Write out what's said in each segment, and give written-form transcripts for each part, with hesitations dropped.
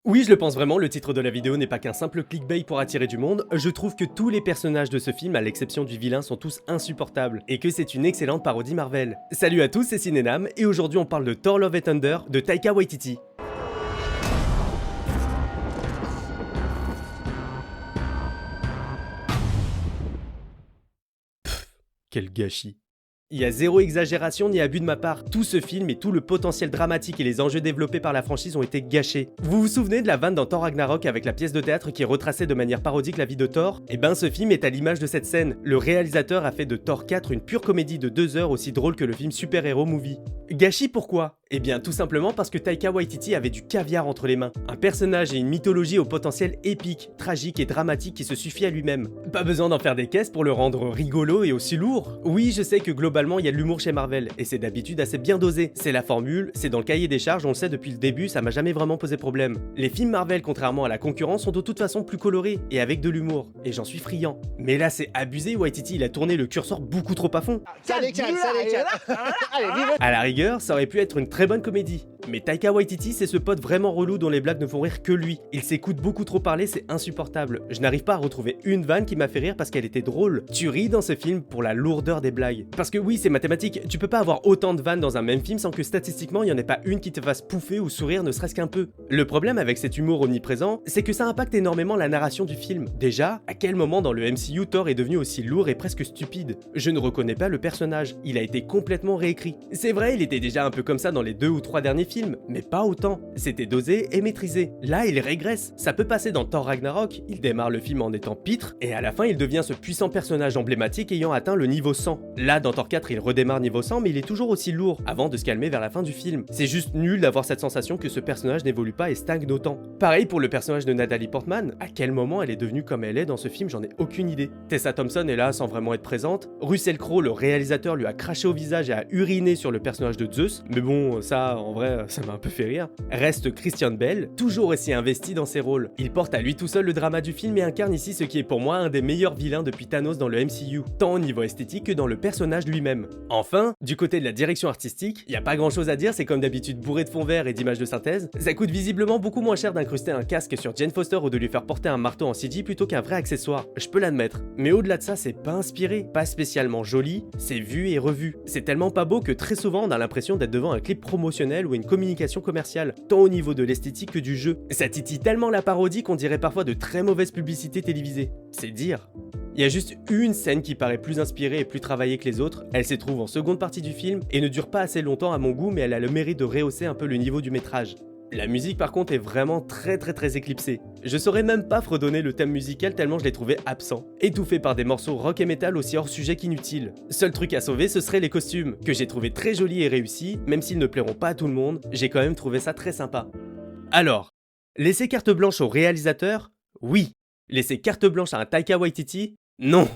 Oui, je le pense vraiment, le titre de la vidéo n'est pas qu'un simple clickbait pour attirer du monde, je trouve que tous les personnages de ce film, à l'exception du vilain, sont tous insupportables, et que c'est une excellente parodie Marvel. Salut à tous, c'est Cinénam, et aujourd'hui on parle de Thor Love and Thunder de Taika Waititi. Quel gâchis. Il y a zéro exagération ni abus de ma part, tout ce film et tout le potentiel dramatique et les enjeux développés par la franchise ont été gâchés. Vous vous souvenez de la vanne dans Thor Ragnarok avec la pièce de théâtre qui retraçait de manière parodique la vie de Thor? Eh ben ce film est à l'image de cette scène. Le réalisateur a fait de Thor 4 une pure comédie de 2 heures aussi drôle que le film super-héros movie. Gâchis pourquoi? Eh bien tout simplement parce que Taika Waititi avait du caviar entre les mains. Un personnage et une mythologie au potentiel épique, tragique et dramatique qui se suffit à lui-même. Pas besoin d'en faire des caisses pour le rendre rigolo et aussi lourd. Oui, je sais que globalement il y a de l'humour chez Marvel, et c'est d'habitude assez bien dosé. C'est la formule, c'est dans le cahier des charges, on le sait depuis le début, ça m'a jamais vraiment posé problème. Les films Marvel, contrairement à la concurrence, sont de toute façon plus colorés et avec de l'humour, et j'en suis friand. Mais là c'est abusé, Waititi il a tourné le curseur beaucoup trop à fond. À la rigueur, ça aurait pu être une très bonne comédie. Mais Taika Waititi, c'est ce pote vraiment relou dont les blagues ne font rire que lui. Il s'écoute beaucoup trop parler, c'est insupportable. Je n'arrive pas à retrouver une vanne qui m'a fait rire parce qu'elle était drôle. Tu ris dans ce film pour la lourdeur des blagues. Parce que oui, c'est mathématique, tu peux pas avoir autant de vannes dans un même film sans que statistiquement il n'y en ait pas une qui te fasse pouffer ou sourire ne serait-ce qu'un peu. Le problème avec cet humour omniprésent, c'est que ça impacte énormément la narration du film. Déjà, à quel moment dans le MCU Thor est devenu aussi lourd et presque stupide? Je ne reconnais pas le personnage, il a été complètement réécrit. C'est vrai, il était déjà un peu comme ça dans les 2 ou 3 derniers films, mais pas autant. C'était dosé et maîtrisé. Là, il régresse. Ça peut passer dans Thor Ragnarok, il démarre le film en étant pitre, et à la fin, il devient ce puissant personnage emblématique ayant atteint le niveau 100. Là, dans Thor 4, il redémarre niveau 100, mais il est toujours aussi lourd, avant de se calmer vers la fin du film. C'est juste nul d'avoir cette sensation que ce personnage n'évolue pas et stagne d'autant. Pareil pour le personnage de Natalie Portman, à quel moment elle est devenue comme elle est dans ce film, j'en ai aucune idée. Tessa Thompson est là sans vraiment être présente, Russell Crowe, le réalisateur, lui a craché au visage et a uriné sur le personnage de Zeus, mais bon, ça, en vrai, ça m'a un peu fait rire. Reste Christian Bale, toujours aussi investi dans ses rôles. Il porte à lui tout seul le drama du film et incarne ici ce qui est pour moi un des meilleurs vilains depuis Thanos dans le MCU, tant au niveau esthétique que dans le personnage lui-même. Enfin, du côté de la direction artistique, y a pas grand chose à dire, c'est comme d'habitude bourré de fond vert et d'images de synthèse. Ça coûte visiblement beaucoup moins cher d'incruster un casque sur Jane Foster ou de lui faire porter un marteau en CG plutôt qu'un vrai accessoire, je peux l'admettre. Mais au-delà de ça, c'est pas inspiré, pas spécialement joli, c'est vu et revu. C'est tellement pas beau que très souvent on a l'impression d'être devant un clip promotionnel ou une communication commerciale, tant au niveau de l'esthétique que du jeu. Ça titille tellement la parodie qu'on dirait parfois de très mauvaises publicités télévisées. C'est dire. Il y a juste une scène qui paraît plus inspirée et plus travaillée que les autres, elle se trouve en seconde partie du film et ne dure pas assez longtemps à mon goût, mais elle a le mérite de rehausser un peu le niveau du métrage. La musique par contre est vraiment très éclipsée. Je saurais même pas fredonner le thème musical tellement je l'ai trouvé absent, étouffé par des morceaux rock et metal aussi hors sujet qu'inutiles. Seul truc à sauver ce serait les costumes, que j'ai trouvé très jolis et réussis, même s'ils ne plairont pas à tout le monde, j'ai quand même trouvé ça très sympa. Alors, laisser carte blanche au réalisateur? Oui. Laisser carte blanche à un Taika Waititi? Non.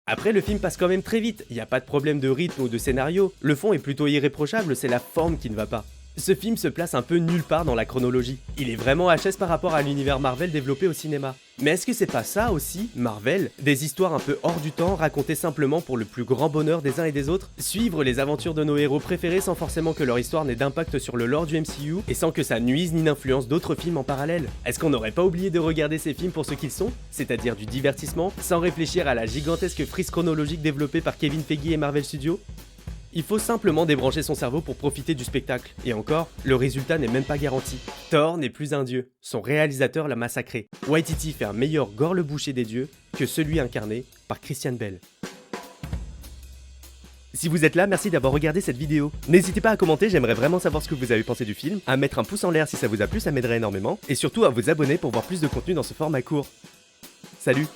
Après, le film passe quand même très vite, il n'y a pas de problème de rythme ou de scénario, le fond est plutôt irréprochable, c'est la forme qui ne va pas. Ce film se place un peu nulle part dans la chronologie. Il est vraiment HS par rapport à l'univers Marvel développé au cinéma. Mais est-ce que c'est pas ça aussi, Marvel? Des histoires un peu hors du temps, racontées simplement pour le plus grand bonheur des uns et des autres? Suivre les aventures de nos héros préférés sans forcément que leur histoire n'ait d'impact sur le lore du MCU, et sans que ça nuise ni n'influence d'autres films en parallèle? Est-ce qu'on n'aurait pas oublié de regarder ces films pour ce qu'ils sont? C'est-à-dire du divertissement, sans réfléchir à la gigantesque frise chronologique développée par Kevin Feige et Marvel Studios? Il faut simplement débrancher son cerveau pour profiter du spectacle. Et encore, le résultat n'est même pas garanti. Thor n'est plus un dieu, son réalisateur l'a massacré. Waititi fait un meilleur Gore le boucher des dieux que celui incarné par Christian Bale. Si vous êtes là, merci d'avoir regardé cette vidéo. N'hésitez pas à commenter, j'aimerais vraiment savoir ce que vous avez pensé du film, à mettre un pouce en l'air si ça vous a plu, ça m'aiderait énormément, et surtout à vous abonner pour voir plus de contenu dans ce format court. Salut!